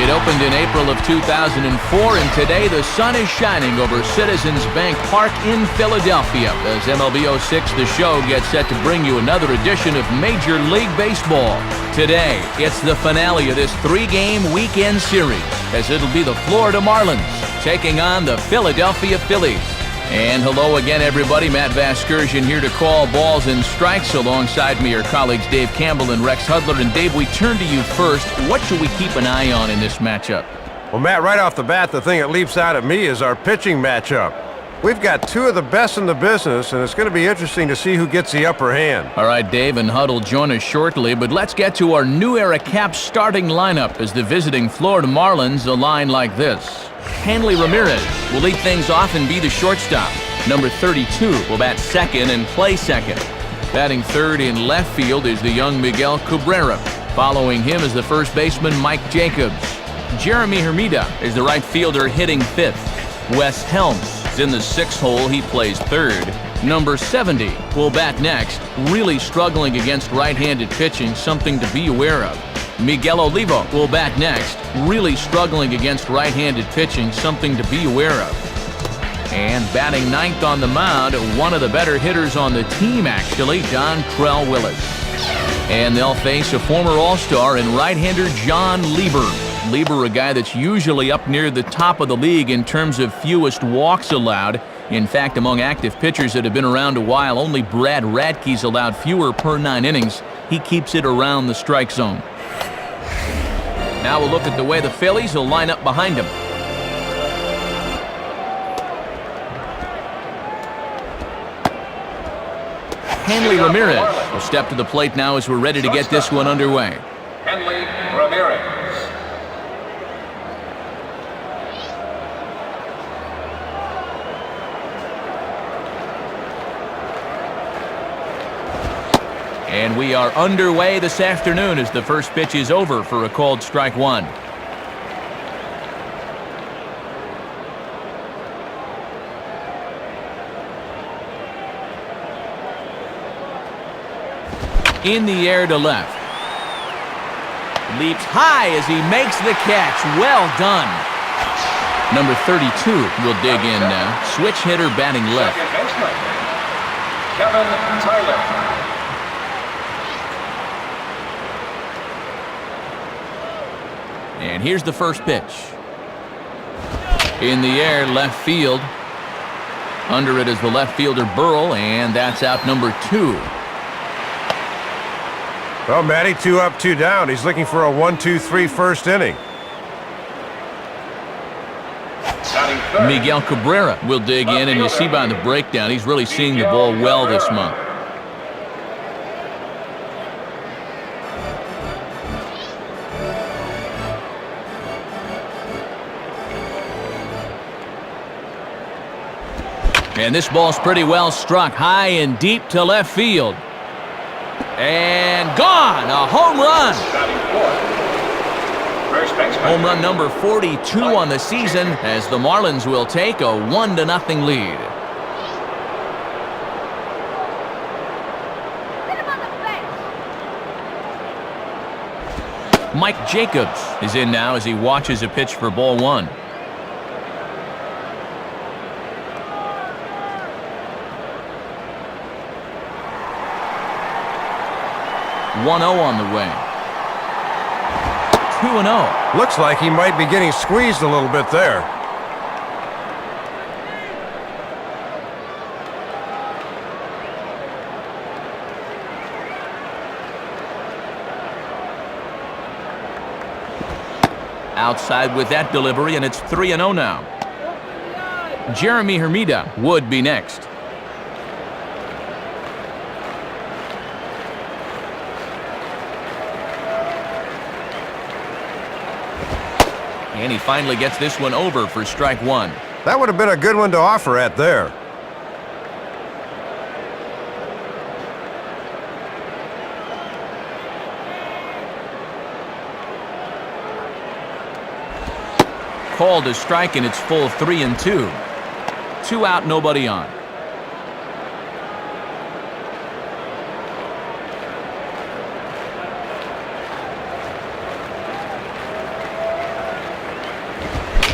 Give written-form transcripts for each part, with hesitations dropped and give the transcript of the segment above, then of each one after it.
It opened in April of 2004, and today the sun is shining over Citizens Bank Park in Philadelphia as MLB 06 The Show gets set to bring you another edition of Major League Baseball. Today, it's the finale of this three-game weekend series as it'll be the Florida Marlins taking on the Philadelphia Phillies. And hello again, everybody. Matt Vasgersian here to call balls and strikes. Alongside me are colleagues Dave Campbell and Rex Hudler. And Dave, we turn to you first. What should we keep an eye on in this matchup? Well, Matt, right off the bat, the thing that leaps out at me is our pitching matchup. We've got two of the best in the business, and it's going to be interesting to see who gets the upper hand. All right, Dave and Hud will join us shortly, but let's get to our new era Caps starting lineup as the visiting Florida Marlins align like this. Hanley Ramirez will lead things off and be the shortstop. Number 32 will bat second and play second. Batting third in left field is the young Miguel Cabrera. Following him is the first baseman Mike Jacobs. Jeremy Hermida is the right fielder hitting fifth. Wes Helms is in the sixth hole. He plays third. Number 70 will bat next, really struggling against right-handed pitching, something to be aware of. Miguel Olivo will bat next, really struggling against right-handed pitching, something to be aware of. And batting ninth on the mound, one of the better hitters on the team, actually, Dontrelle Willis. And they'll face a former All-Star and right-hander John Lieber. Lieber, a guy that's usually up near the top of the league in terms of fewest walks allowed. In fact, among active pitchers that have been around a while, only Brad Radke's allowed fewer per 9 innings. He keeps it around the strike zone. Now we'll look at the way the Phillies will line up behind him. Hanley Ramirez will step to the plate now as we're ready to get this one underway. Hanley Ramirez. And we are underway this afternoon as the first pitch is over for a called strike one. In the air to left. Leaps high as he makes the catch. Well done. Number 32 will dig in now. Switch hitter batting left. Second baseman, Kevin Tyler. And here's the first pitch. In the air, left field. Under it is the left fielder Burrell, and that's out number 2. Well, Matty, 2 up, 2 down. He's looking for a 1-2-3 first inning. Miguel Cabrera will dig in, and you see by the breakdown, he's really seeing the ball well this month. And this ball's pretty well struck, high and deep to left field. And gone! A home run! Home run number 42 on the season as the Marlins will take a 1-0 lead. Mike Jacobs is in now as he watches a pitch for ball one. 1-0 on the way. 2-0. Looks like he might be getting squeezed a little bit there. Outside with that delivery, and it's 3-0 now. Jeremy Hermida would be next. And he finally gets this one over for strike one. That would have been a good one to offer at there. Called a strike, and it's full 3-2. 2 out, nobody on.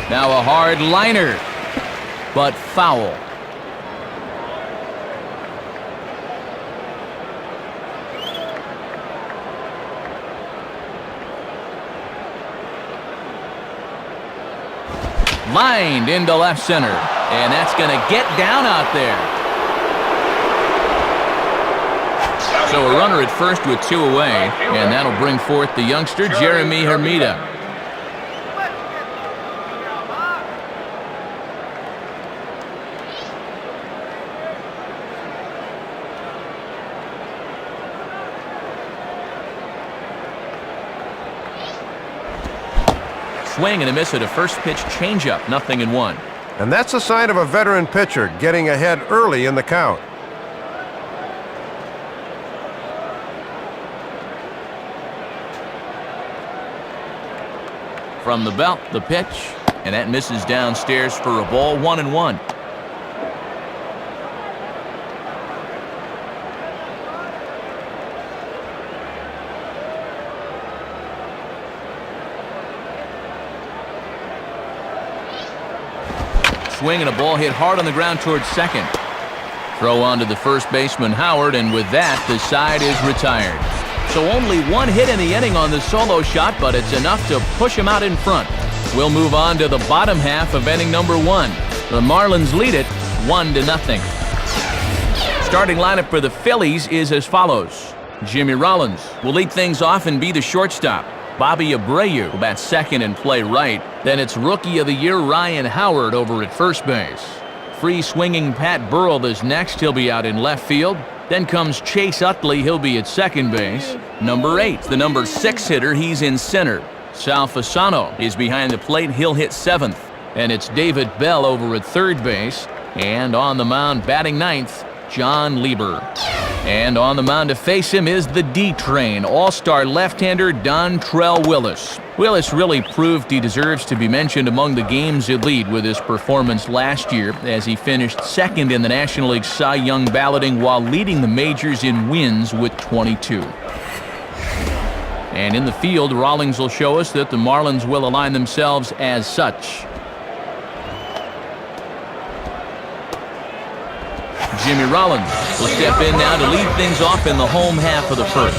Now a hard liner, but foul. Lined into left center, and that's going to get down out there. So a runner at first with 2 away, and that'll bring forth the youngster Jeremy Hermida. Swing and a miss at a first pitch changeup, 0-1. And that's a sign of a veteran pitcher getting ahead early in the count. From the belt, the pitch, and that misses downstairs for a ball, 1-1. Swing and a ball hit hard on the ground towards second. Throw on to the first baseman Howard, and with that, the side is retired. So only 1 hit in the inning on the solo shot, but it's enough to push him out in front. We'll move on to the bottom half of inning number 1. The Marlins lead it 1-0. Starting lineup for the Phillies is as follows. Jimmy Rollins will lead things off and be the shortstop. Bobby Abreu will bat second and play right. Then it's Rookie of the Year Ryan Howard over at first base. Free swinging Pat Burrell is next. He'll be out in left field. Then comes Chase Utley. He'll be at second base. Number 8, the number 6 hitter, he's in center. Sal Fasano is behind the plate. He'll hit 7th. And it's David Bell over at third base. And on the mound, batting 9th, John Lieber. And on the mound to face him is the D-Train, all-star left-hander Dontrell Willis. Willis really proved he deserves to be mentioned among the game's elite with his performance last year as he finished second in the National League Cy Young balloting while leading the majors in wins with 22. And in the field, Rawlings will show us that the Marlins will align themselves as such. Jimmy Rollins will step in now to lead things off in the home half of the first.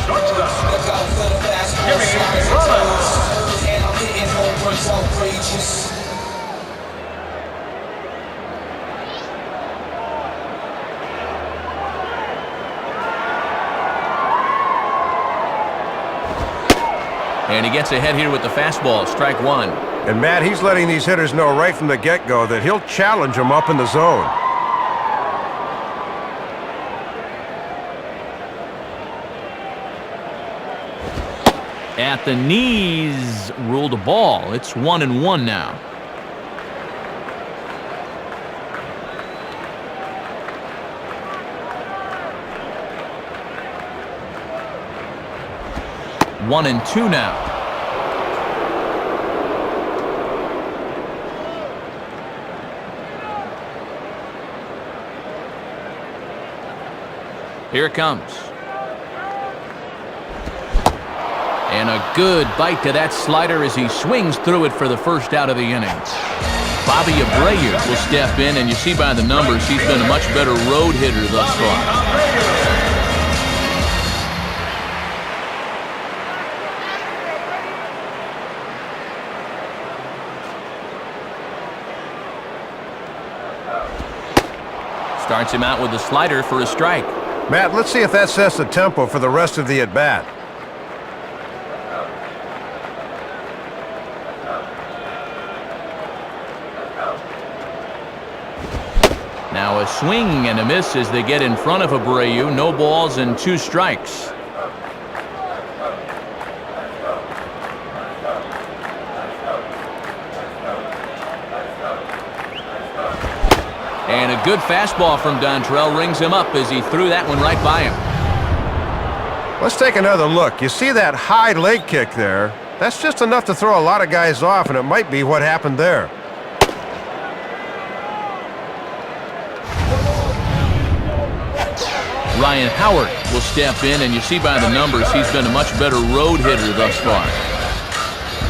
And he gets ahead here with the fastball, strike 1. And Matt, he's letting these hitters know right from the get-go that he'll challenge them up in the zone. At the knees, ruled a ball. It's 1-1 now. One and two now. Here it comes. And a good bite to that slider as he swings through it for the first out of the inning. Bobby Abreu will step in, and you see by the numbers he's been a much better road hitter thus far. Starts him out with a slider for a strike. Matt, let's see if that sets the tempo for the rest of the at-bat. Now a swing and a miss as they get in front of Abreu. No balls and 2 strikes. And a good fastball from Dontrell rings him up as he threw that one right by him. Let's take another look. You see that high leg kick there? That's just enough to throw a lot of guys off, and it might be what happened there. Ryan Howard will step in, and you see by the numbers he's been a much better road hitter thus far.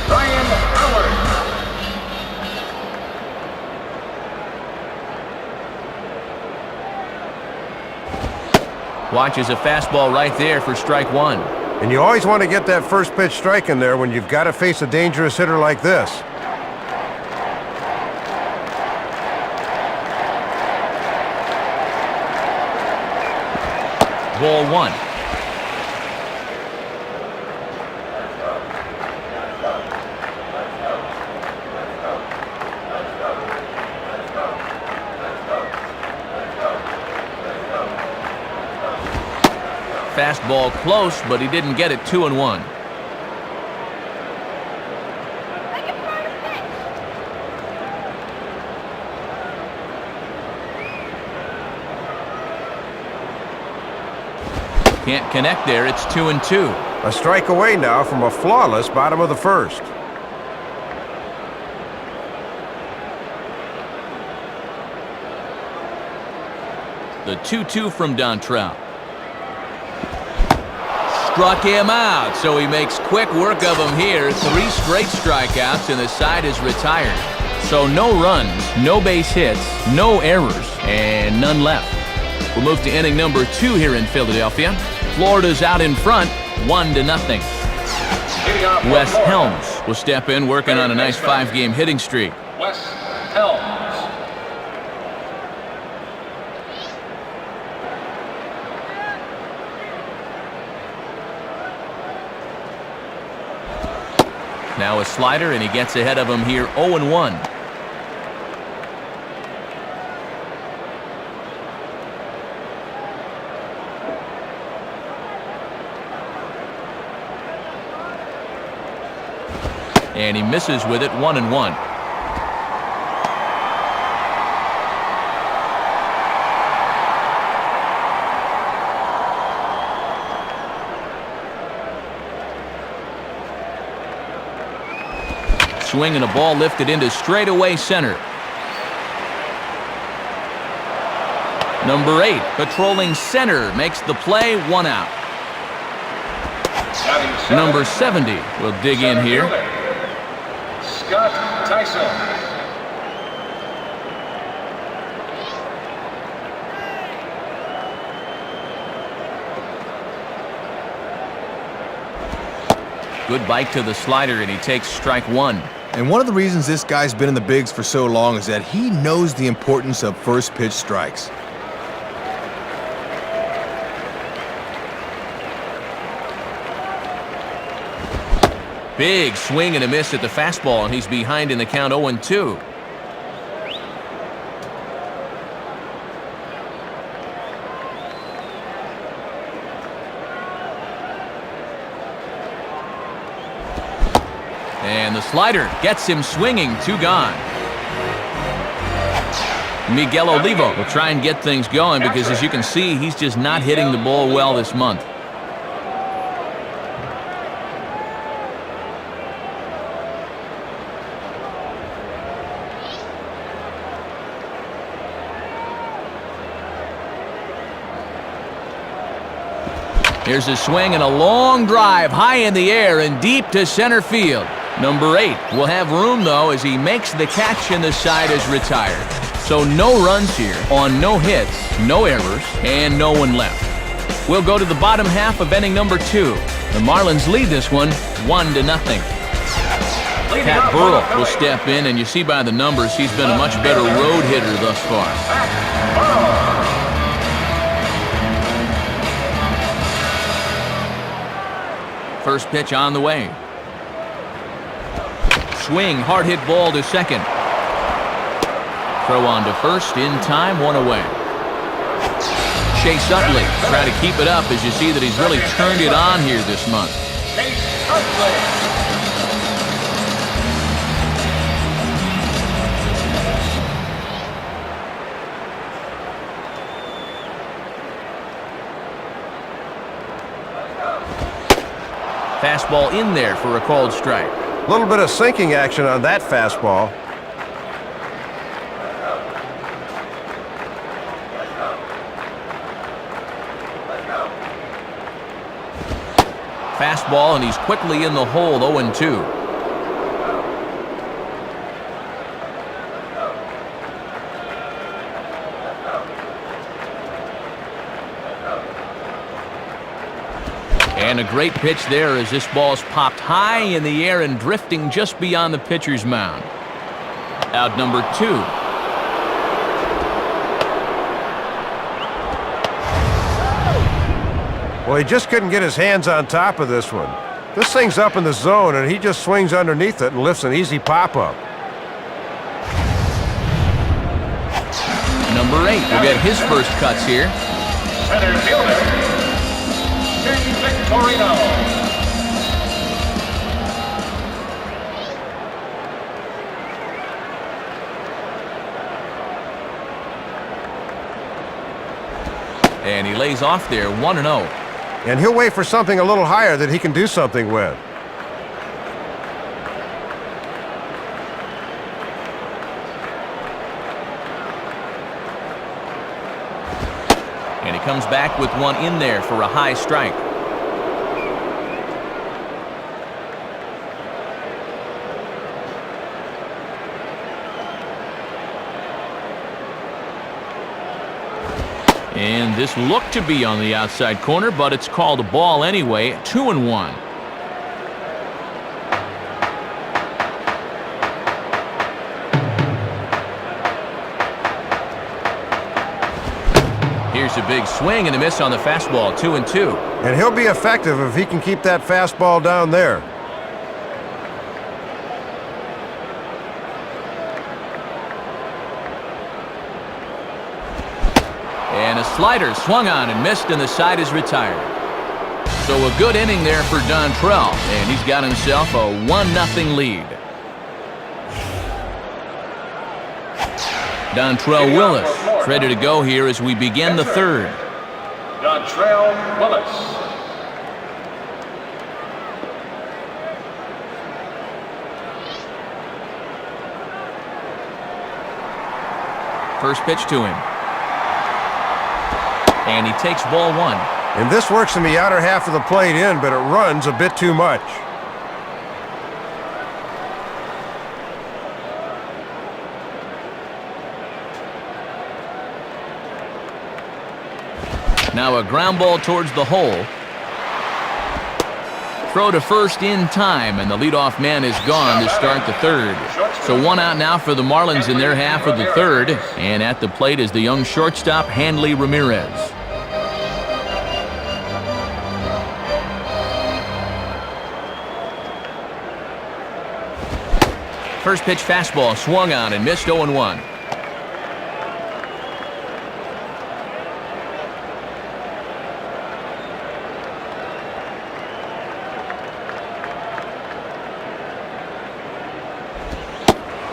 Ryan Howard. Watches a fastball right there for strike one. And you always want to get that first pitch strike in there when you've got to face a dangerous hitter like this. Ball one. Fastball close, but he didn't get it. 2-1. Can't connect there. It's 2-2. A strike away now from a flawless bottom of the first. The 2-2 from Dontrell. Struck him out, so he makes quick work of him here. 3 straight strikeouts, and the side is retired. So no runs, no base hits, no errors, and none left. We'll move to inning number 2 here in Philadelphia. Florida's out in front, 1-0. Wes Helms will step in, working on a nice 5-game hitting streak. Wes Helms. Now a slider, and he gets ahead of him here, 0-1. And he misses with it, 1-1. Swing and a ball lifted into straightaway center. Number 8, patrolling center, makes the play, 1 out. Number 70 will dig in here. Scott Tyson. Good bite to the slider, and he takes strike 1. And one of the reasons this guy's been in the bigs for so long is that he knows the importance of first pitch strikes. Big swing and a miss at the fastball, and he's behind in the count, 0-2. And the slider gets him swinging, 2 gone. Miguel Olivo will try and get things going because, as you can see, he's just not hitting the ball well this month. Here's a swing and a long drive high in the air and deep to center field. Number 8 will have room, though, as he makes the catch, and the side is retired. So no runs here on no hits, no errors, and no one left. We'll go to the bottom half of inning number 2. The Marlins lead this one 1-0. Pat Burrell will step in, and you see by the numbers he's been a much better road hitter thus far. First pitch on the way. Swing, hard hit ball to second. Throw on to first, in time, 1 away. Chase Utley try to keep it up, as you see that he's really turned it on here this month. Chase Utley. Fastball in there for a called strike. A little bit of sinking action on that fastball. Fastball, and he's quickly in the hole, 0-2. And a great pitch there as this ball's popped high in the air and drifting just beyond the pitcher's mound. Out number 2. Well, he just couldn't get his hands on top of this one. This thing's up in the zone, and he just swings underneath it and lifts an easy pop-up. Number 8 will get his first cuts here. Center fielder, Victorino. And he lays off there, 1-0. And he'll wait for something a little higher that he can do something with. And he comes back with one in there for a high strike. And this looked to be on the outside corner, but it's called a ball anyway. 2-1. Here's a big swing and a miss on the fastball. 2-2. And he'll be effective if he can keep that fastball down there. And a slider swung on and missed, and the side is retired. So a good inning there for Dontrell, and he's got himself a 1-0 lead. Dontrell Willis ready to go here as we begin the third. Dontrell Willis. First pitch to him. And he takes ball 1. And this works in the outer half of the plate in, but it runs a bit too much. Now a ground ball towards the hole. Throw to first in time, and the leadoff man is gone to start the third. So 1 out now for the Marlins in their half of the third. And at the plate is the young shortstop, Hanley Ramirez. First pitch fastball swung on and missed. 0-1.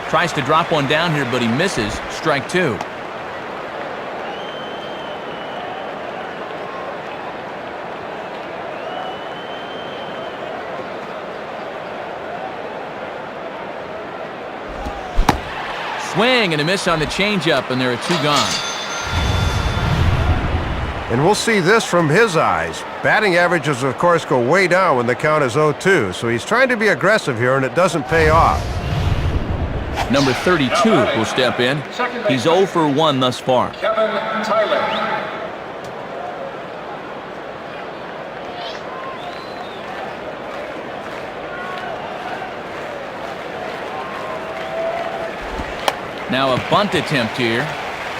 Tries to drop one down here, but he misses. Strike 2. Swing and a miss on the changeup, and there are 2 gone. And we'll see this from his eyes. Batting averages, of course, go way down when the count is 0-2, so he's trying to be aggressive here, and it doesn't pay off. Number 32 will step in. He's 0 for 1 thus far. Kevin Tyler. Now a bunt attempt here.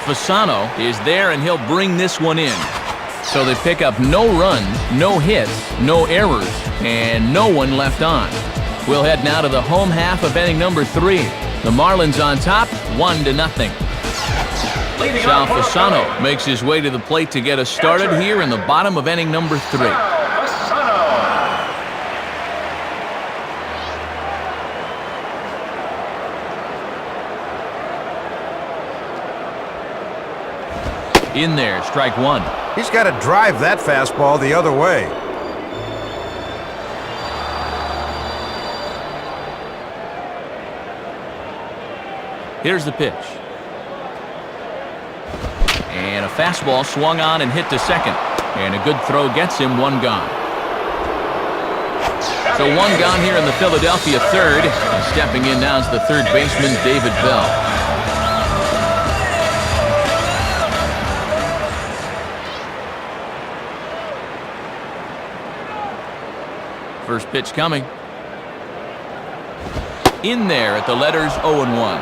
Fasano is there, and he'll bring this one in. So they pick up no runs, no hits, no errors, and no one left on. We'll head now to the home half of inning number 3. The Marlins on top, 1-0. Sal Fasano makes his way to the plate to get us started here in the bottom of inning number 3. In there, strike 1. He's got to drive that fastball the other way. Here's the pitch. And a fastball swung on and hit to second. And a good throw gets him 1 gone. So 1 gone here in the Philadelphia third. And stepping in now is the third baseman, David Bell. First pitch coming. In there at the letters 0-1.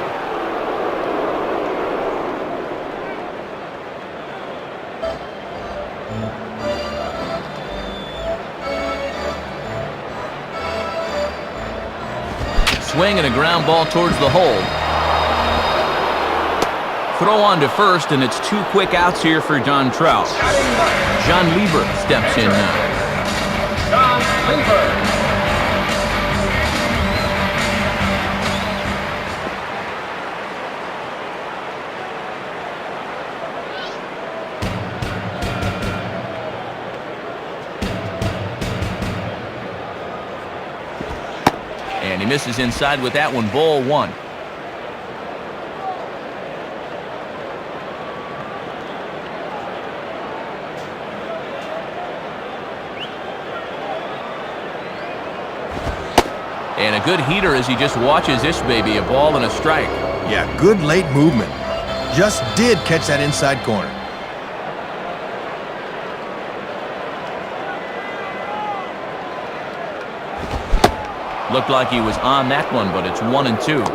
Swing and a ground ball towards the hole. Throw on to first, and it's 2 quick outs here for John Trout. John Lieber steps in now. John Lieber. And he misses inside with that one, ball 1. And a good heater as he just watches this baby, a ball and a strike. Yeah, good late movement. Just did catch that inside corner. Looked like he was on that one, but it's 1-2.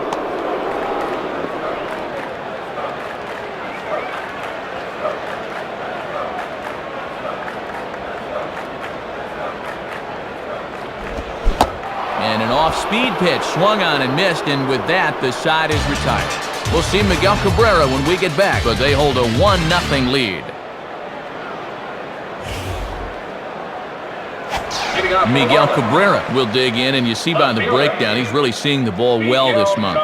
And an off-speed pitch, swung on and missed, and with that, the side is retired. We'll see Miguel Cabrera when we get back, but they hold a 1-0 lead. Miguel Cabrera will dig in, and you see by the breakdown, he's really seeing the ball well this month.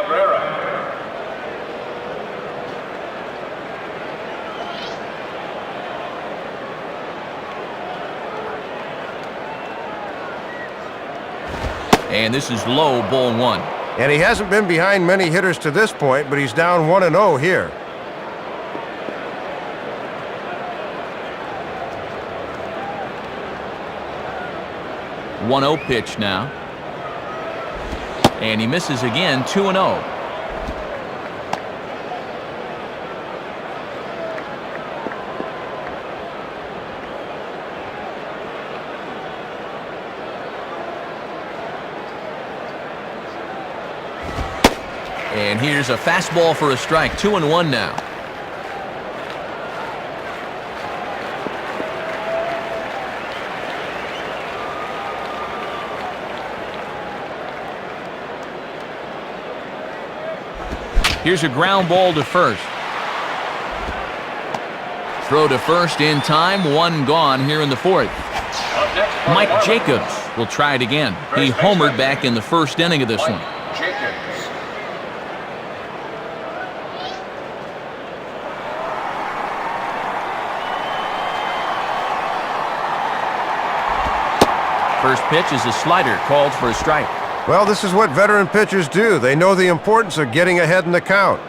And this is low, ball 1. And he hasn't been behind many hitters to this point, but he's down 1-0 here. One 1-0 pitch now. And he misses again, 2-0. And here's a fastball for a strike, 2-1 now. Here's a ground ball to first. Throw to first in time, 1 gone here in the 4th. Mike Jacobs will try it again. He homered back in the 1st inning of this one. First pitch is a slider, called for a strike. Well, this is what veteran pitchers do. They know the importance of getting ahead in the count.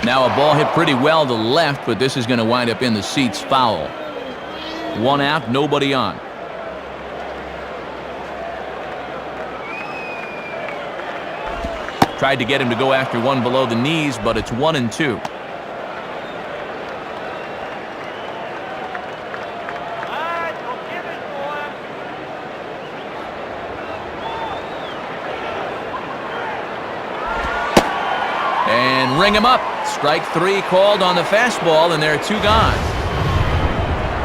Now a ball hit pretty well to left, but this is going to wind up in the seats, foul. 1 out, nobody on. Tried to get him to go after one below the knees, but it's 1-2. And ring him up. Strike 3 called on the fastball, and there are 2 gone.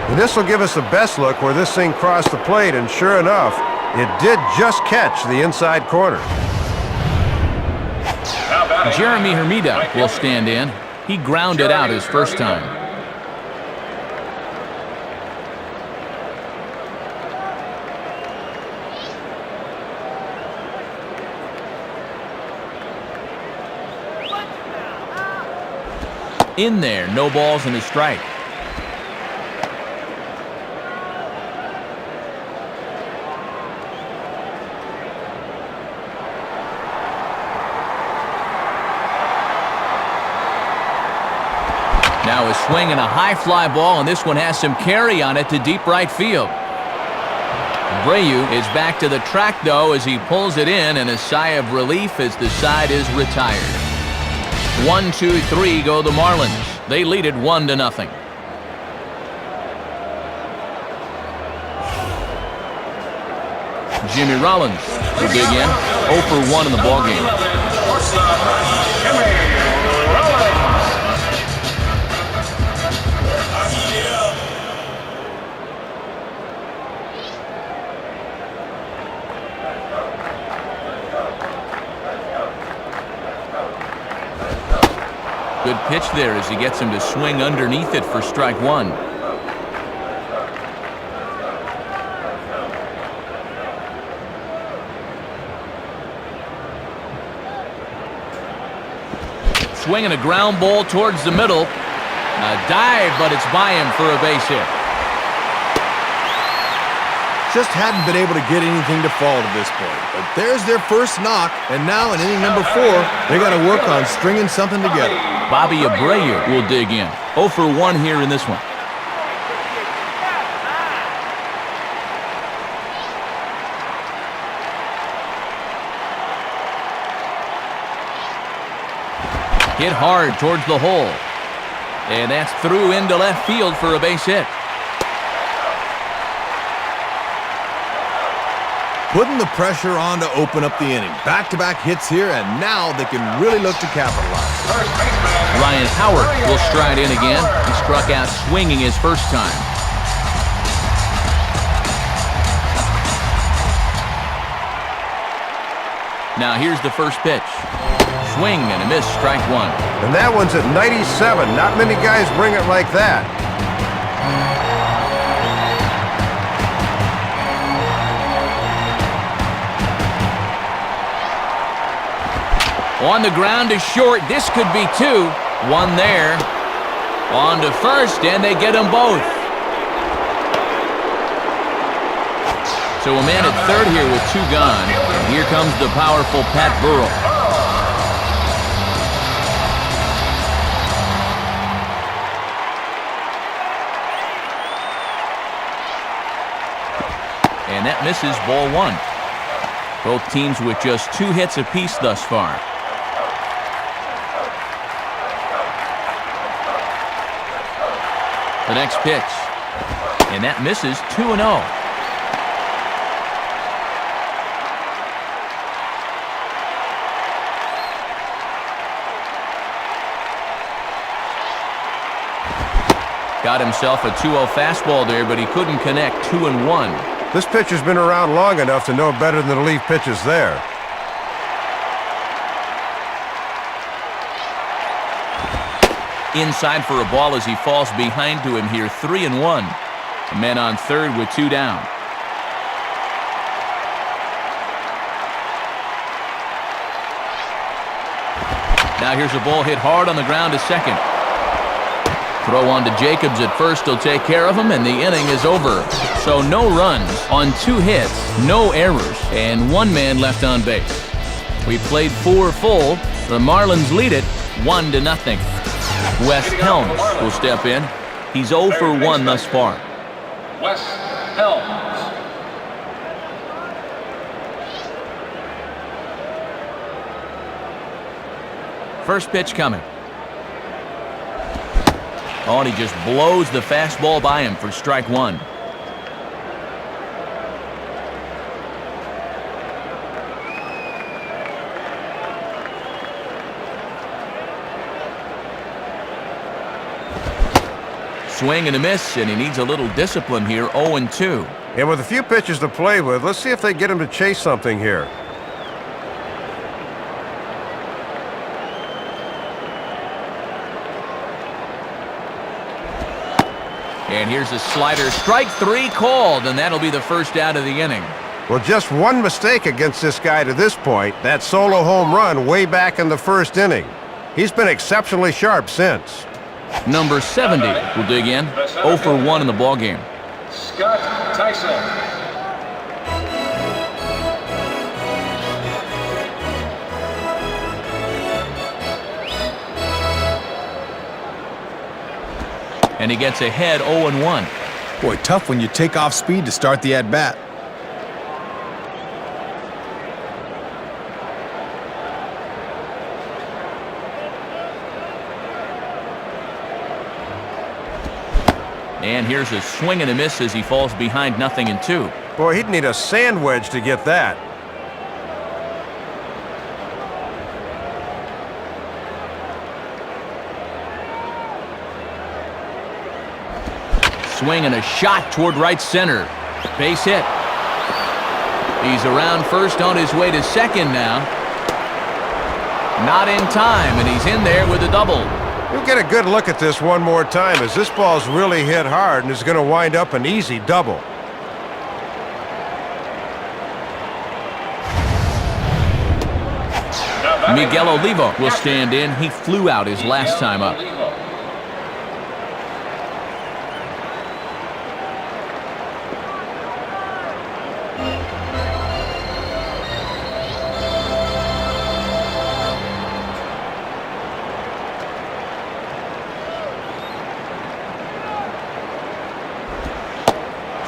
And this will give us the best look where this thing crossed the plate, and sure enough, it did just catch the inside corner. Jeremy Hermida will stand in. He grounded out his first time. In there, no balls and a strike. Now a swing and a high fly ball, and this one has some carry on it to deep right field. Abreu is back to the track, though, as he pulls it in, and a sigh of relief as the side is retired. 1, 2, 3 go the Marlins. They lead it 1-0. Jimmy Rollins will dig in. 0 for 1 in the ballgame. Good pitch there as he gets him to swing underneath it for strike 1. Swinging a ground ball towards the middle. A dive, but it's by him for a base hit. Just hadn't been able to get anything to fall to this point. But there's their first knock, and now in inning number 4, they got to work on stringing something together. Bobby Abreu will dig in. 0 for 1 here in this one. Hit hard towards the hole. And that's through into left field for a base hit. Putting the pressure on to open up the inning. Back-to-back hits here, and now they can really look to capitalize. Ryan Howard will stride in again. He struck out swinging his first time. Now here's the first pitch. Swing and a miss, strike 1. And that one's at 97. Not many guys bring it like that. On the ground to short. This could be 2. 1 there. On to first, and they get them both. So a man at third here with 2 gone. And here comes the powerful Pat Burrell. And that misses, ball 1. Both teams with just 2 hits apiece thus far. The next pitch. And that misses, 2-0. Got himself a 2-0 fastball there, but he couldn't connect. 2-1. This pitcher's been around long enough to know better than to leave pitches there. Inside for a ball as he falls behind to him here. 3-1. A man on third with 2 down. Now here's a ball hit hard on the ground to second. Throw on to Jacobs at first. He'll take care of him, and the inning is over. So no runs on 2 hits, no errors, and 1 man left on base. We played 4 full. The Marlins lead it 1-0. Wes Helms will step in. He's 0 for 1 thus far. Wes Helms. First pitch coming. Oh, and he just blows the fastball by him for strike 1. Swing and a miss, and he needs a little discipline here. 0-2. And with a few pitches to play with, let's see if they get him to chase something here. And here's a slider. Strike 3 called, and that'll be the first out of the inning. Well, just one mistake against this guy to this point, that solo home run way back in the first inning. He's been exceptionally sharp since. Number 70 will dig in. 0 for 1 in the ballgame. Scott Tyson. And he gets ahead 0-1. Boy, tough when you take off speed to start the at-bat. And here's a swing and a miss as he falls behind 0-2. Boy, he'd need a sand wedge to get that. Swing and a shot toward right center. Base hit. He's around first on his way to second now. Not in time, and he's in there with a double. You'll get a good look at this one more time as this ball's really hit hard and is going to wind up an easy double. Miguel Olivo will stand in. He flew out his last time up.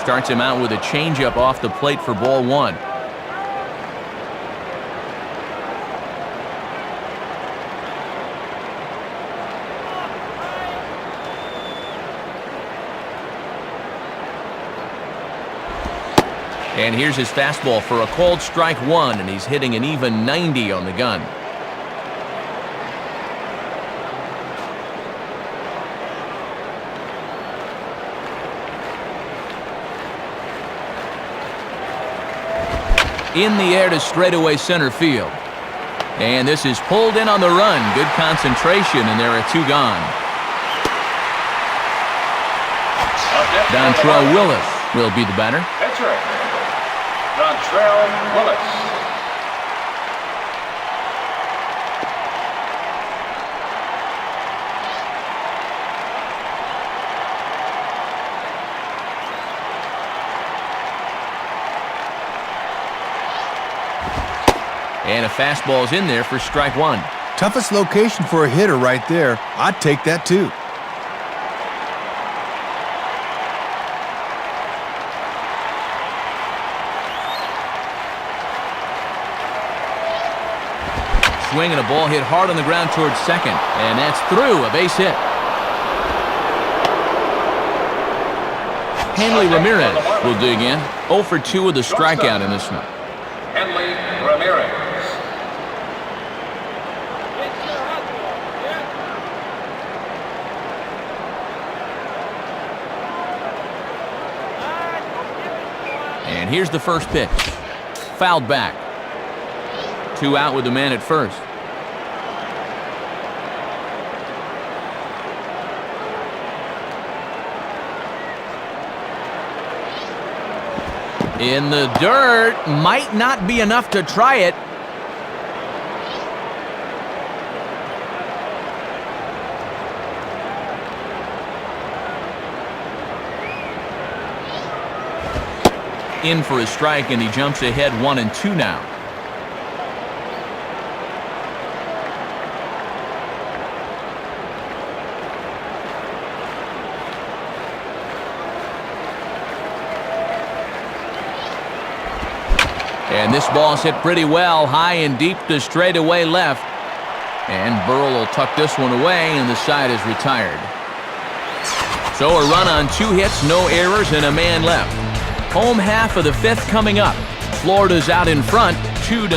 Starts him out with a changeup off the plate for ball one. And here's his fastball for a called strike one, and he's hitting an even 90 on the gun. In the air to straightaway center field. And this is pulled in on the run. Good concentration, and there are two gone. Dontrell Willis will be the batter. Pitcher, Dontrell Willis. And a fastball's in there for strike one. Toughest location for a hitter right there. I'd take that too. Swing and a ball hit hard on the ground towards second. And that's through, a base hit. Hanley Ramirez will dig in. 0 for 2 with a strikeout in this one. Hanley Ramirez. And here's the first pitch. Fouled back. 2 out with the man at first. In the dirt. Might not be enough to try it. In for a strike, and he jumps ahead 1-2 now. And this ball's hit pretty well, high and deep to straightaway left. And Burrell will tuck this one away, and the side is retired. So a run on 2 hits, no errors, and a man left. Home half of the 5th coming up. Florida's out in front, 2-0.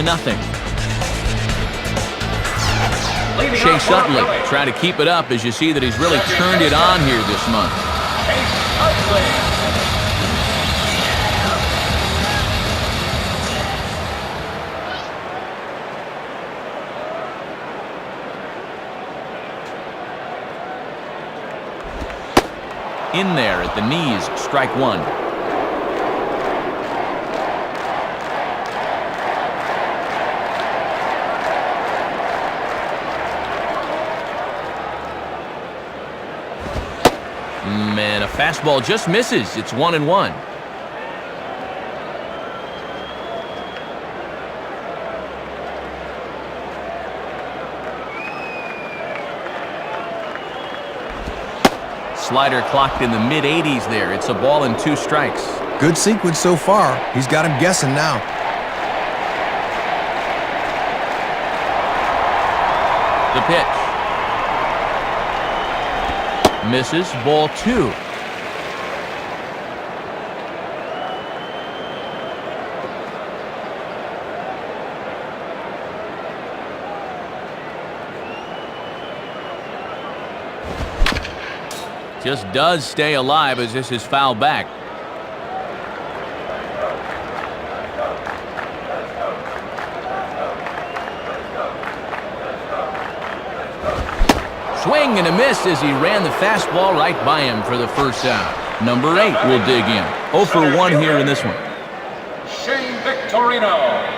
Chase Utley trying to keep it up as you see that he's really turned it on here this month. Chase Utley. In there at the knees, strike one. Man, a fastball just misses. It's 1-1. Slider clocked in the mid-80s there. It's a ball and 2 strikes. Good sequence so far. He's got him guessing now. The pitch. Misses, ball 2. just does stay alive as this is fouled back. Swing and a miss as he ran the fastball right by him for the first out. Number 8 will dig in. 0 for 1 here in this one. Shane Victorino.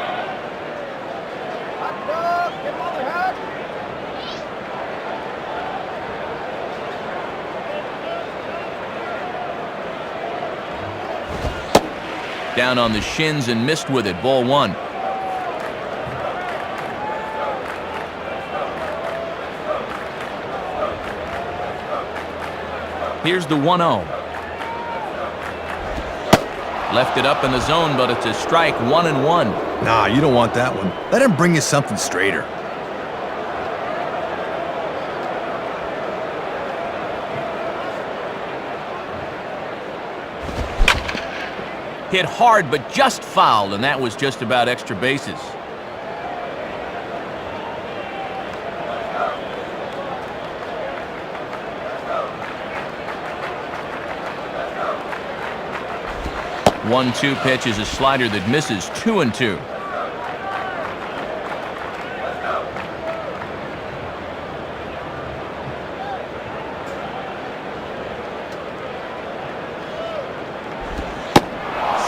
Down on the shins and missed with it. Ball 1. Here's the 1-0. Left it up in the zone, but it's a strike. 1-1. Nah, you don't want that one. Let him bring you something straighter. Hit hard, but just fouled, and that was just about extra bases. One-two pitch is a slider that misses. 2-2.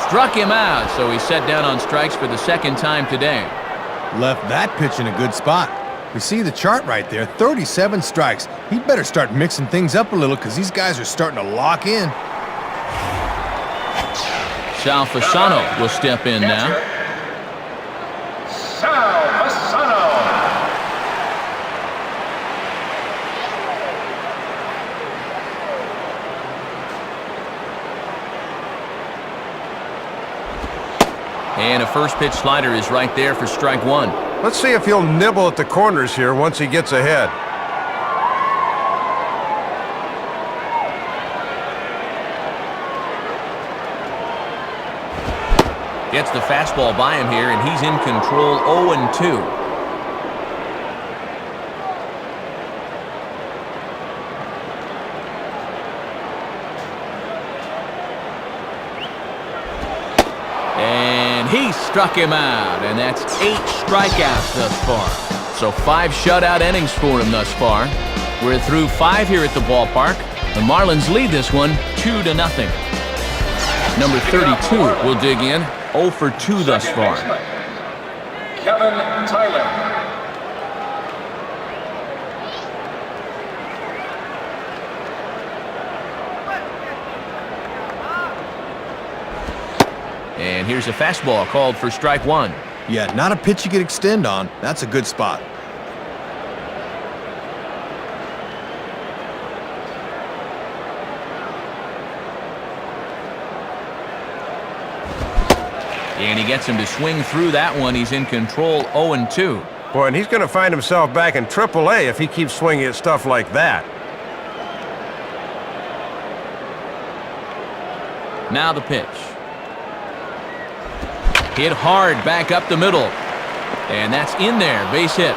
Struck him out, so he's set down on strikes for the second time today. Left that pitch in a good spot. We see the chart right there, 37 strikes. He'd better start mixing things up a little because these guys are starting to lock in. Sal Fasano will step in now. Sal Fasano. And a first pitch slider is right there for strike 1. Let's see if he'll nibble at the corners here once he gets ahead. Gets the fastball by him here, and he's in control. 0-2. And he struck him out, and that's 8 strikeouts thus far. So 5 shutout innings for him thus far. We're through 5 here at the ballpark. The Marlins lead this one 2-0. Number 32 will dig in. 0 for 2 thus far. Kevin Tyler. And here's a fastball called for strike 1. Yeah, not a pitch you could extend on. That's a good spot. And he gets him to swing through that one. He's in control. 0-2. Boy, and he's going to find himself back in AAA if he keeps swinging at stuff like that. Now the pitch. Hit hard back up the middle. And that's in there. Base hit.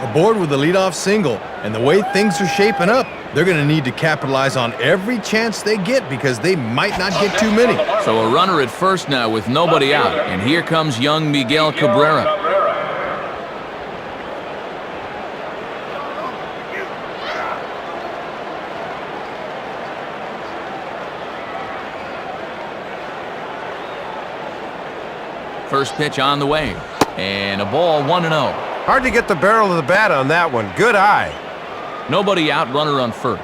Aboard with the leadoff single, and the way things are shaping up, they're going to need to capitalize on every chance they get because they might not get too many. So a runner at first now with nobody out. And here comes young Miguel Cabrera. First pitch on the way. And a ball. 1-0. Hard to get the barrel of the bat on that one. Good eye. Nobody out, runner on first.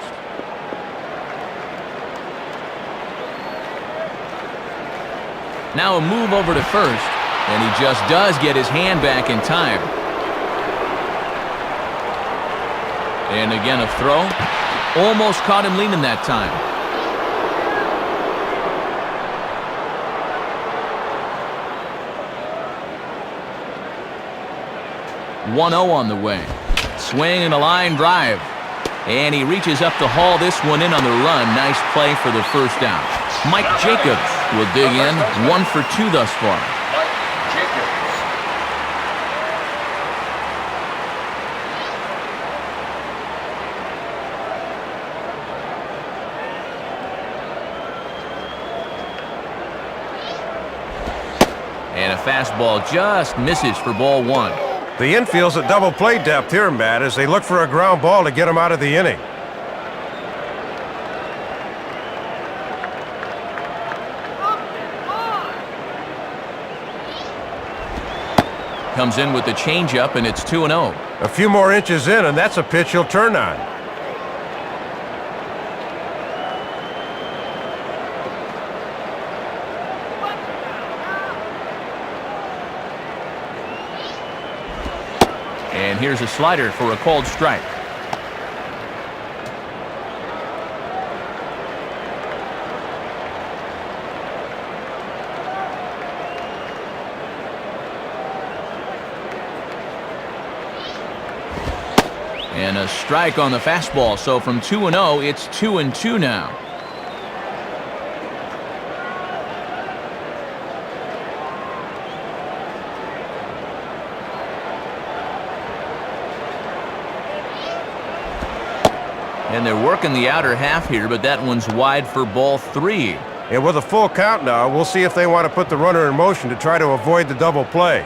Now a move over to first, and he just does get his hand back in time. And again a throw. Almost caught him leaning that time. .1-0 on the way. Swing and a line drive. And he reaches up to haul this one in on the run. Nice play for the first down. Mike Jacobs will dig in. 1 for 2 thus far. Mike Jacobs. fastball just misses for ball one. The infield's at double play depth here, Matt, as they look for a ground ball to get him out of the inning. Comes in with the changeup, and it's 2-0. A few more inches in, and that's a pitch he'll turn on. And here's a slider for a called strike. And a strike on the fastball. So from 2-0, it's 2-2 now. And they're working the outer half here, but that one's wide for ball three. And with a full count now, we'll see if they want to put the runner in motion to try to avoid the double play.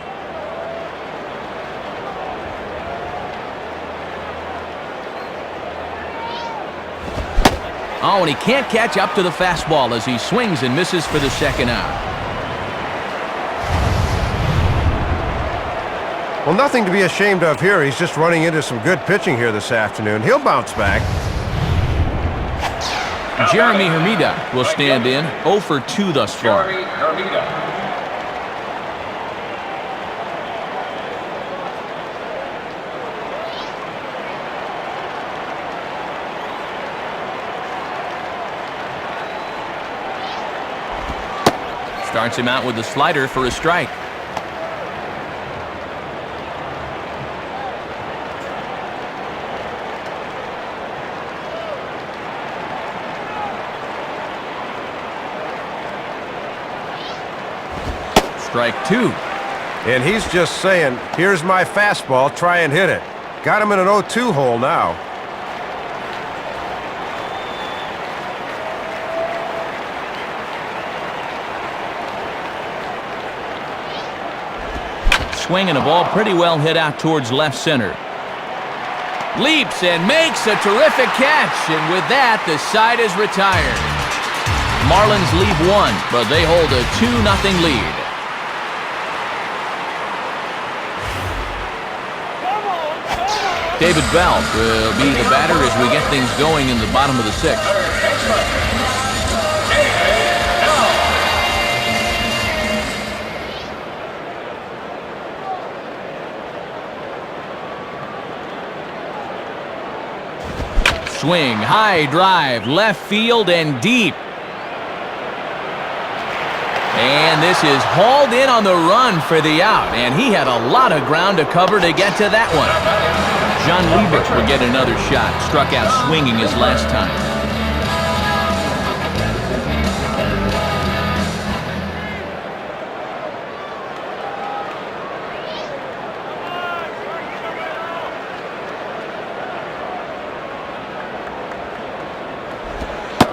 Oh, and he can't catch up to the fastball as he swings and misses for the second out. Well, nothing to be ashamed of here. He's just running into some good pitching here this afternoon. He'll bounce back. Jeremy Hermida will stand in, 0 for 2 thus far. Jeremy Hermida. Starts him out with the slider for a strike. Strike two. And he's just saying, here's my fastball, try and hit it. Got him in an 0-2 hole now. Swinging a ball pretty well hit out towards left center. Leaps and makes a terrific catch, and with that, the side is retired. Marlins leave one, but they hold a 2-0 lead. David Bell will be the batter as we get things going in the bottom of the sixth. Swing, high drive, left field and deep. And this is hauled in on the run for the out, and he had a lot of ground to cover to get to that one. John Liebert will get another shot. Struck out swinging his last time.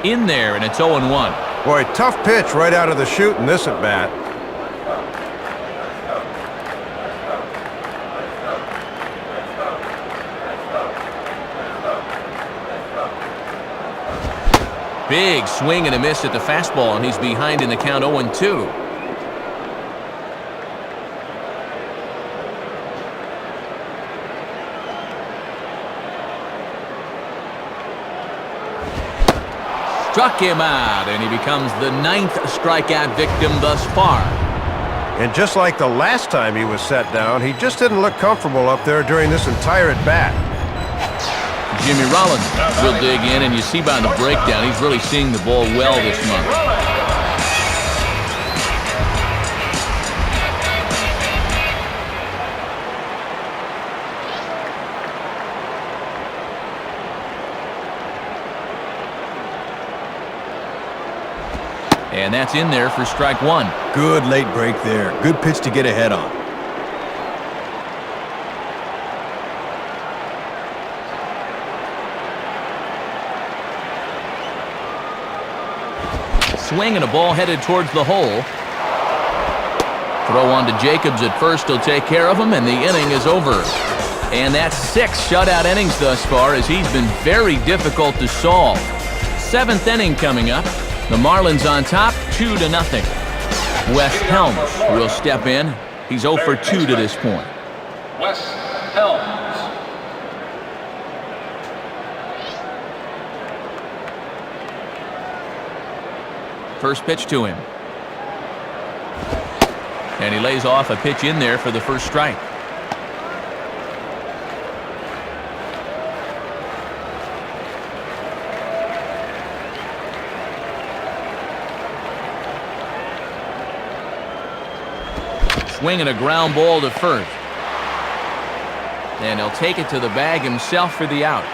In there, and it's 0-1. Boy, tough pitch right out of the chute in this at-bat. Big swing and a miss at the fastball, and he's behind in the count 0-2. Struck him out, and he becomes the 9th strikeout victim thus far. And just like the last time he was set down, he just didn't look comfortable up there during this entire at-bat. Jimmy Rollins will dig in, and you see by the breakdown, he's really seeing the ball well this month. And that's in there for strike one. Good late break there. Good pitch to get ahead on. Swing and a ball headed towards the hole. Throw on to Jacobs at first. He'll take care of him, and the inning is over. And that's 6 shutout innings thus far, as he's been very difficult to solve. 7th inning coming up. The Marlins on top, 2-0. Wes Helms will step in. He's 0 for 2 to this point. Wes Helms. First pitch to him. And he lays off a pitch in there for the first strike. Swinging a ground ball to first. And he'll take it to the bag himself for the out.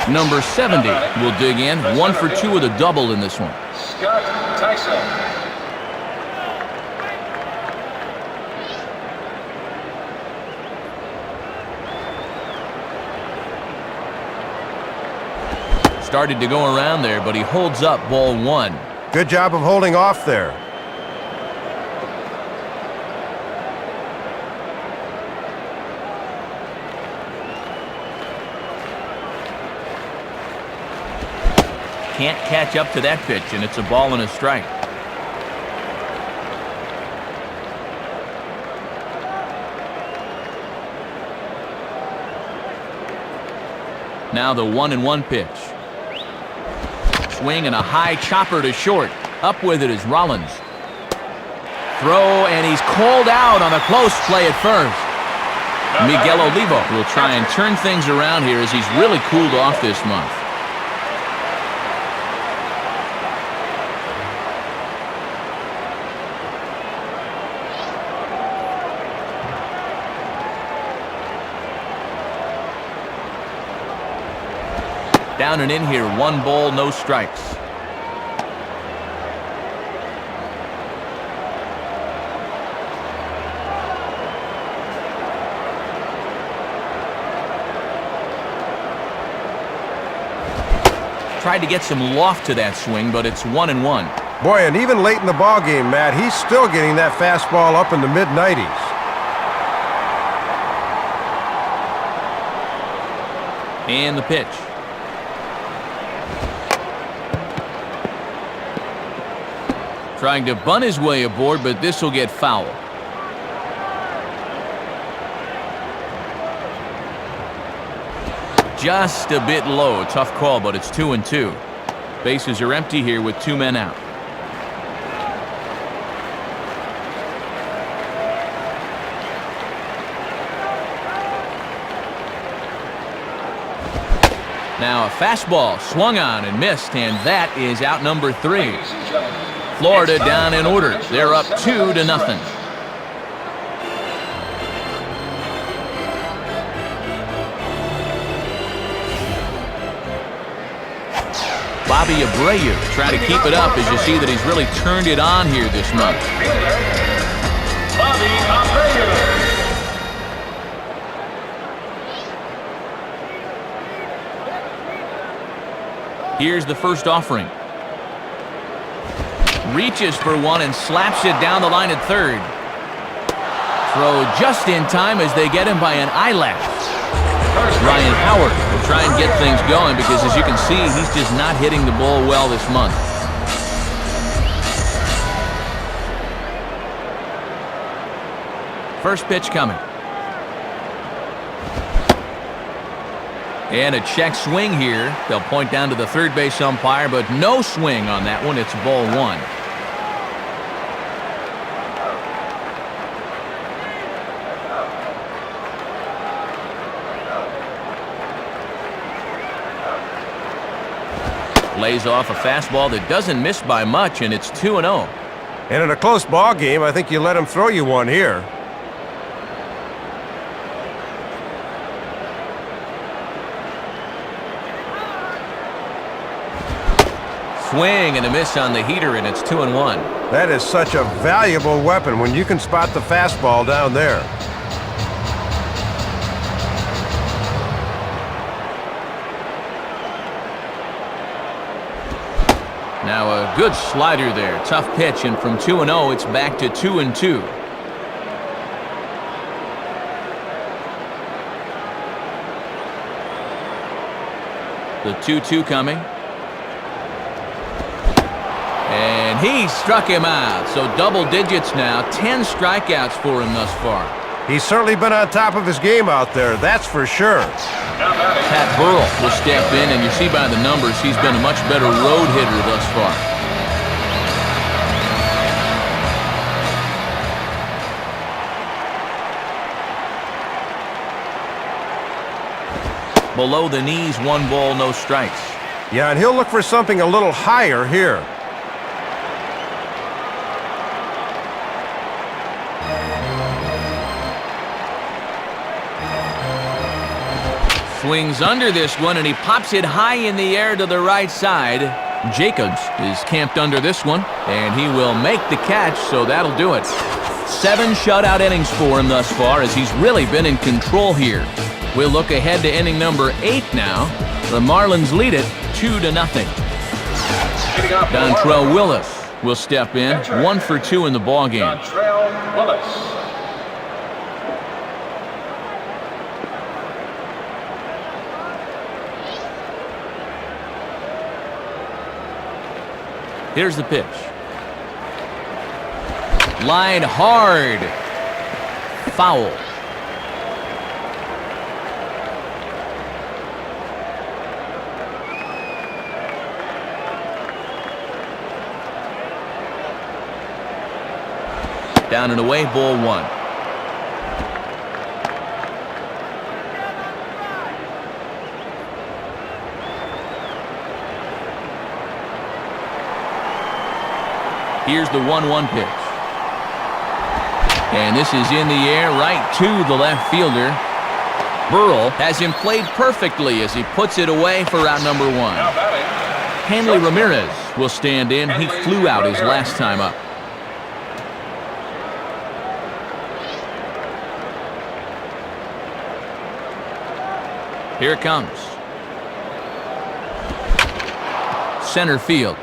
Number 70 will dig in. 1 for 2 with a double in this one. Scott Tyson. Started to go around there, but he holds up ball 1. Good job of holding off there. Can't catch up to that pitch, and it's a ball and a strike. Now the 1-1 pitch. Swing and a high chopper to short. Up with it is Rollins. Throw, and he's called out on a close play at first. Miguel Olivo will try and turn things around here, as he's really cooled off this month. Down and in here, 1 ball, no strikes. Tried to get some loft to that swing, but it's 1-1. Boy, and even late in the ball game, Matt, he's still getting that fastball up in the mid-90s. And the pitch. Trying to bunt his way aboard, but this will get foul. Just a bit low. Tough call, but it's 2-2. Bases are empty here with 2 men out. Now a fastball swung on and missed, and that is out number 3. Florida down in order. They're up 2-0. Bobby Abreu trying to keep it up, as you see that he's really turned it on here this month. Bobby Abreu. Here's the first offering. Reaches for one and slaps it down the line at third. Throw just in time as they get him by an eyelash. Ryan Howard will try and get things going, because as you can see, he's just not hitting the ball well this month. First pitch coming. And a check swing here. They'll point down to the third base umpire, but no swing on that one. It's ball 1. Lays off a fastball that doesn't miss by much, and it's 2-0. And in a close ball game, I think you let him throw you one here. Swing and a miss on the heater, and it's 2-1. That is such a valuable weapon when you can spot the fastball down there. Now a Good slider there. Tough pitch, and from 2-0, it's back to 2-2. The 2-2 coming. And he struck him out. So double digits now. 10 strikeouts for him thus far. He's certainly been on top of his game out there, that's for sure. Pat Burrell will step in, and you see by the numbers he's been a much better road hitter thus far. Below the knees, 1 ball, no strikes. Yeah, and he'll look for something a little higher here. Swings under this one, and he pops it high in the air to the right side. Jacobs is camped under this one, and he will make the catch, so that'll do it. 7 shutout innings for him thus far, as he's really been in control here. We'll look ahead to inning number 8 now. The Marlins lead it 2-0. Dontrell Willis will step in, 1 for 2 in the ballgame. Dontrell Willis. Here's the pitch. Line hard. Foul. Down and away, ball 1. Here's the 1-1 pitch. And this is in the air right to the left fielder. Burrell has him played perfectly as he puts it away for out number 1. Hanley Ramirez will stand in. He flew out his last time up. Here it comes. Center field.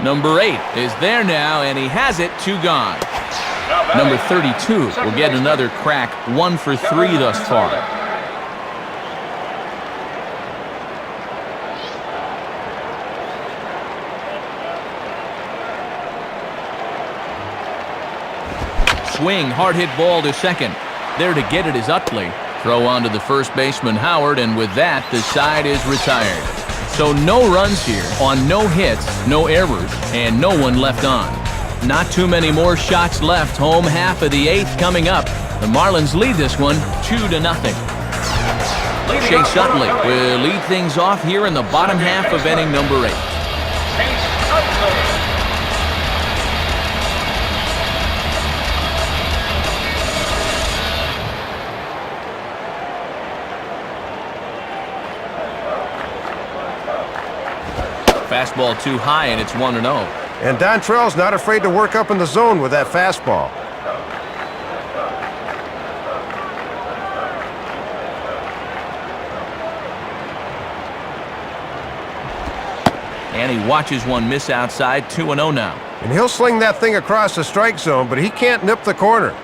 Number 8 is there now, and he has it. 2 gone. Number 32 will get another crack. 1 for 3 thus far. Swing, hard hit ball to second. There to get it is Utley. Throw on to the first baseman, Howard, and with that, the side is retired. So no runs here on no hits, no errors, and no one left on. Not too many more shots left. Home half of the 8th coming up. The Marlins lead this one 2-0. Chase Utley will lead things off here in the bottom half of inning number 8. Fastball too high, and it's 1-0. And Dontrell's not afraid to work up in the zone with that fastball. And he watches one miss outside. 2-0 now. And he'll sling that thing across the strike zone, but he can't nip the corner.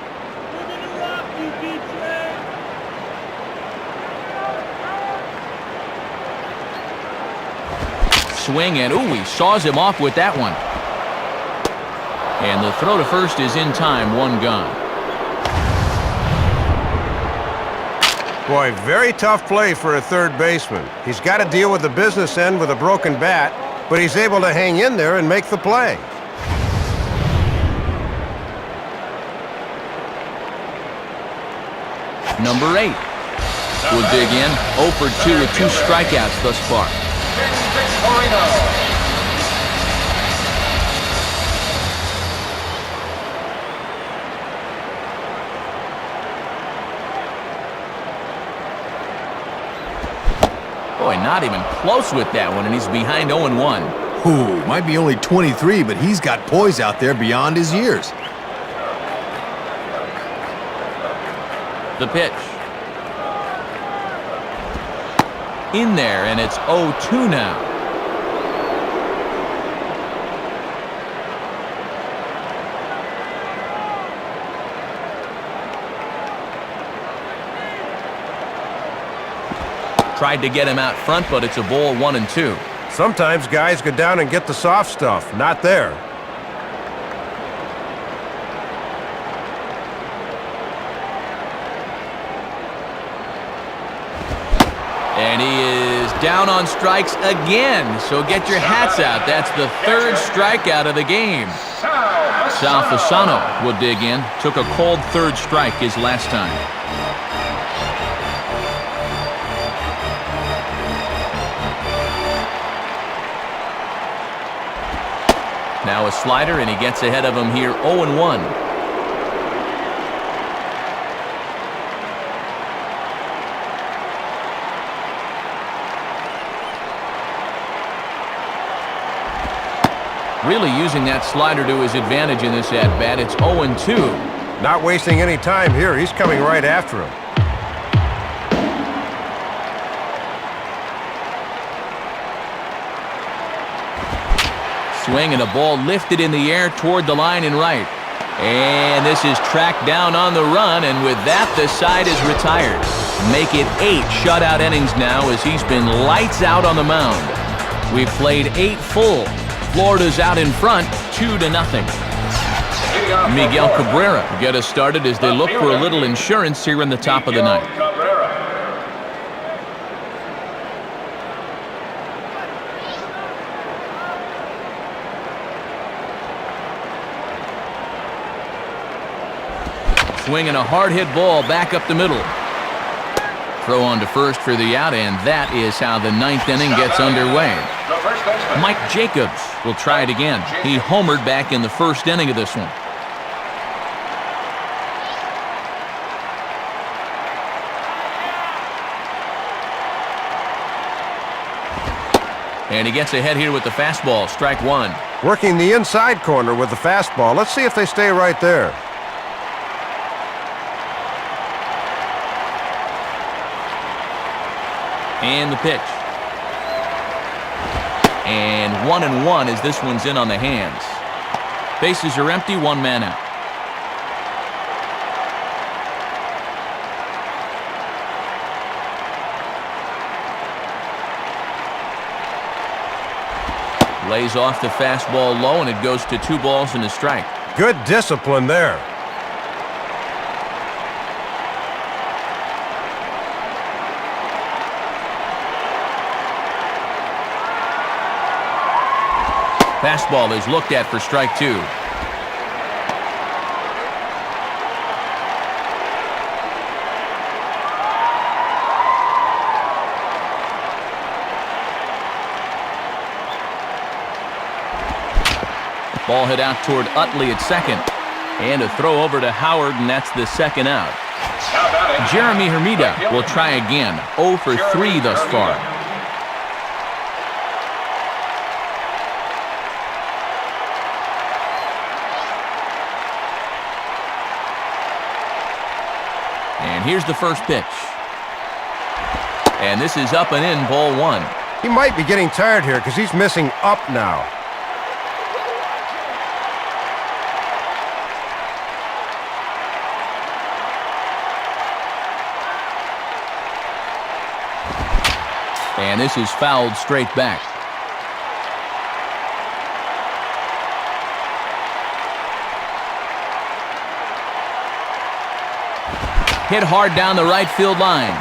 Swing, and ooh, he saws him off with that one. And the throw to first is in time. 1 gone. Boy, very tough play for a third baseman. He's got to deal with the business end with a broken bat, but he's able to hang in there and make the play. Number 8 will dig in. 0 for 2 with 2 strikeouts thus far. Boy, not even close with that one, and he's behind 0-1. Ooh, might be only 23, but he's got poise out there beyond his years. The pitch. In there, and it's 0-2 now. Tried to get him out front, but it's a ball 1-2. Sometimes guys go down and get the soft stuff. Not there. And he is down on strikes again. So get your hats out. That's the third strikeout of the game. Sal Fasano will dig in. Took a cold third strike his last time. Now a slider, and he gets ahead of him here 0-1. Really using that slider to his advantage in this at-bat. It's 0-2. Not wasting any time here. He's coming right after him. Swing and a ball lifted in the air toward the line and right. And this is tracked down on the run, and with that, the side is retired. Make it 8 shutout innings now as he's been lights out on the mound. We've played 8 full. Florida's out in front, 2-0. Miguel Cabrera get us started as they look for a little insurance here in the top of the ninth. Swinging a hard-hit ball back up the middle. Throw on to first for the out, and that is how the ninth inning gets underway. Mike Jacobs will try it again. He homered back in the first inning of this one. And he gets ahead here with the fastball, strike one. Working the inside corner with the fastball. Let's see if they stay right there. And the pitch. And 1-1 as this one's in on the hands. Bases are empty, one man out. Lays off the fastball low, and it goes to 2 balls and a strike. Good discipline there. Fastball is looked at for strike 2. Ball hit out toward Utley at second. And a throw over to Howard, and that's the second out. Jeremy Hermida will try again. 0 for 3 thus far. And here's the first pitch. And this is up and in, ball 1. He might be getting tired here because he's missing up now. And this is fouled straight back. Hit hard down the right field line.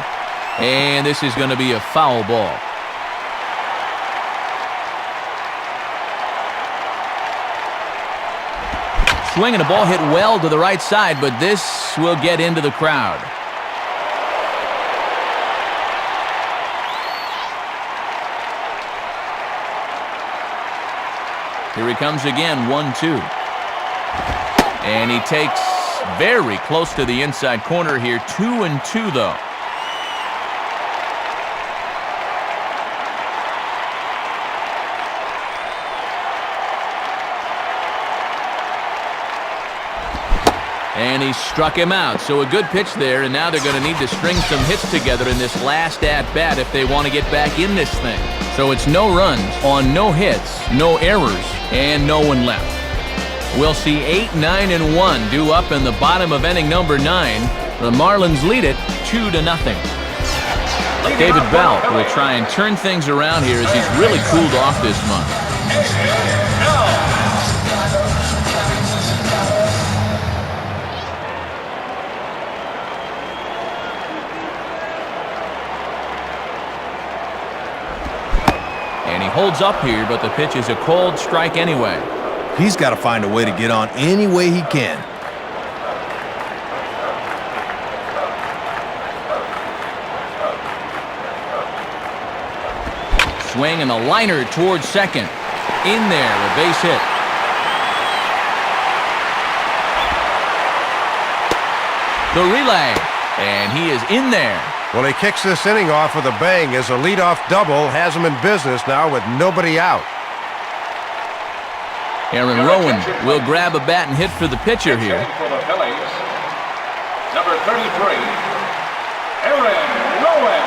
And this is going to be a foul ball. Swinging a ball hit well to the right side, but this will get into the crowd. Here he comes again, 1-2. And he takes very close to the inside corner here, 2-2 though. And he struck him out, so a good pitch there, and now they're going to need to string some hits together in this last at-bat if they want to get back in this thing. So it's no runs on no hits, no errors, and no one left. We'll see 8, 9, and 1 due up in the bottom of inning number 9. The Marlins lead it 2-0. David Bell will try and turn things around here as he's really cooled off this month. And he holds up here, but the pitch is a cold strike anyway. He's got to find a way to get on any way he can. Swing and a liner towards second. In there, a base hit. The relay, and he is in there. Well, he kicks this inning off with a bang as a leadoff double has him in business now with nobody out. Aaron Rowan will grab a bat and hit for the pitcher here. For the Phillies, number 33, Aaron Rowan.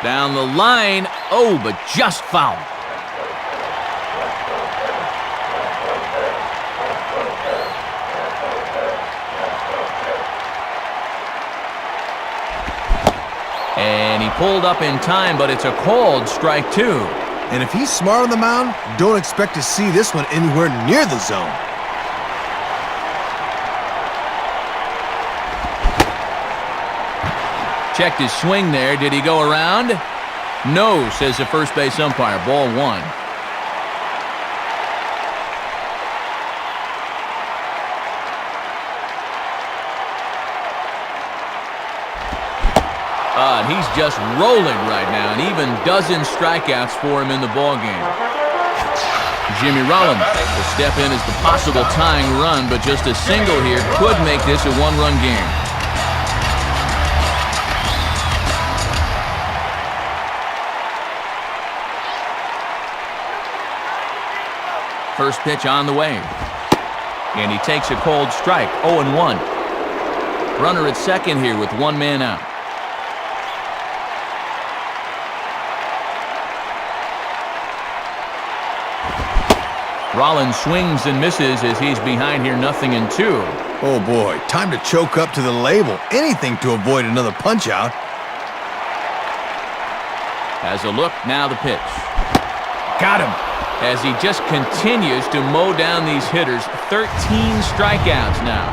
Down the line, oh, but just foul. And he pulled up in time, but it's a called strike two. And if he's smart on the mound, don't expect to see this one anywhere near the zone. Checked his swing there. Did he go around? No, says the first base umpire. Ball one. And he's just rolling right now, and even dozen strikeouts for him in the ballgame. Jimmy Rollins will step in as the possible tying run, but just a single here could make this a one-run game. First pitch on the way. And he takes a cold strike, 0-1. Runner at second here with one man out. Rollins swings and misses as he's behind here, 0-2. Oh boy, time to choke up to the label. Anything to avoid another punch-out. Has a look, now the pitch. Got him! As he just continues to mow down these hitters. 13 strikeouts now.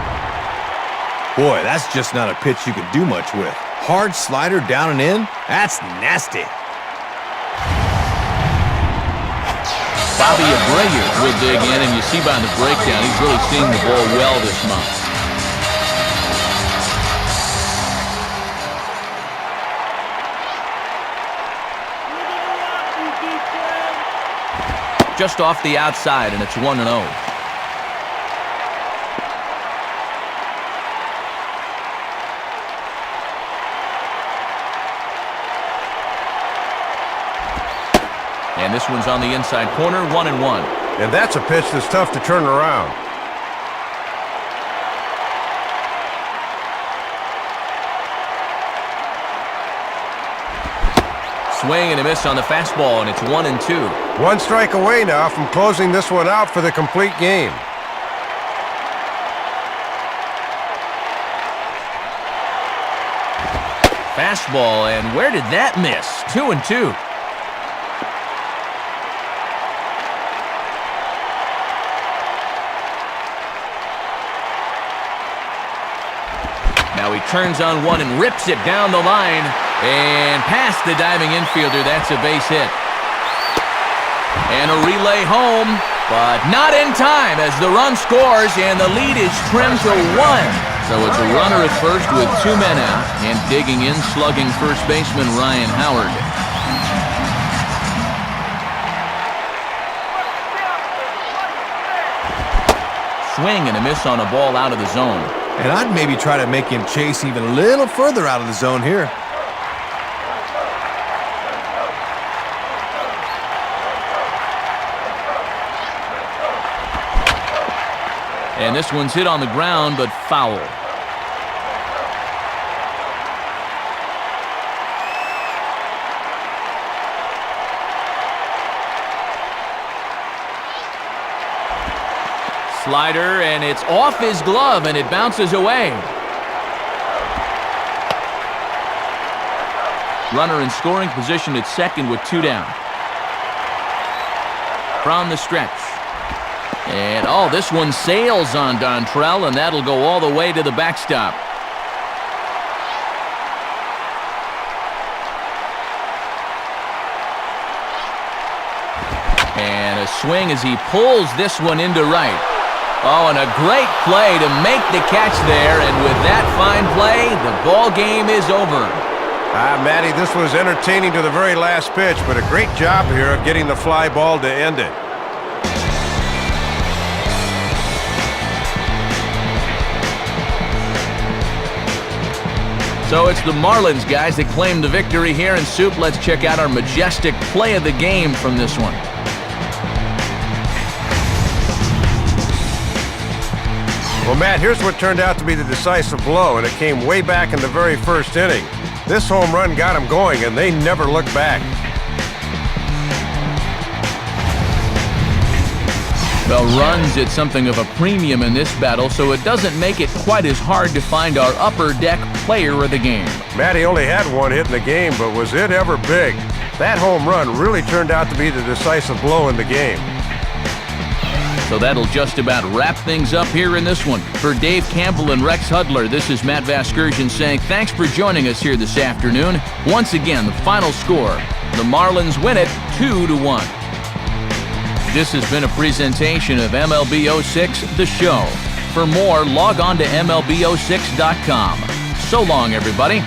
Boy, that's just not a pitch you can do much with. Hard slider down and in? That's nasty. Bobby Abreu will dig in, and you see by the breakdown, he's really seeing the ball well this month. Just off the outside, and it's 1-0. And this one's on the inside corner, 1-1. And that's a pitch that's tough to turn around. Swing and a miss on the fastball, and it's 1-2. One strike away now from closing this one out for the complete game. Fastball, and where did that miss? 2-2. Now he turns on one and rips it down the line and past the diving infielder. That's a base hit. And a relay home, but not in time as the run scores and the lead is trimmed to 1. So it's a runner at first with 2 men out, and digging in, slugging first baseman Ryan Howard. Swing and a miss on a ball out of the zone. And I'd maybe try to make him chase even a little further out of the zone here. And this one's hit on the ground, but foul. Slider, and it's off his glove, and it bounces away. Runner in scoring position at second with 2 down. From the stretch. And, oh, this one sails on Dontrell, and that'll go all the way to the backstop. And a swing as he pulls this one into right. Oh, and a great play to make the catch there, and with that fine play, the ball game is over. Matty, this was entertaining to the very last pitch, but a great job here of getting the fly ball to end it. So it's the Marlins guys that claim the victory here in Soup. Let's check out our majestic play of the game from this one. Well, Matt, here's what turned out to be the decisive blow, and it came way back in the very first inning. This home run got them going, and they never looked back. Well, runs at something of a premium in this battle, so it doesn't make it quite as hard to find our upper deck player of the game. Matty only had one hit in the game, but was it ever big? That home run really turned out to be the decisive blow in the game. So that'll just about wrap things up here in this one. For Dave Campbell and Rex Hudler, this is Matt Vasgersian saying thanks for joining us here this afternoon. Once again, the final score, the Marlins win it 2-1. This has been a presentation of MLB 06, The Show. For more, log on to MLB06.com. So long, everybody.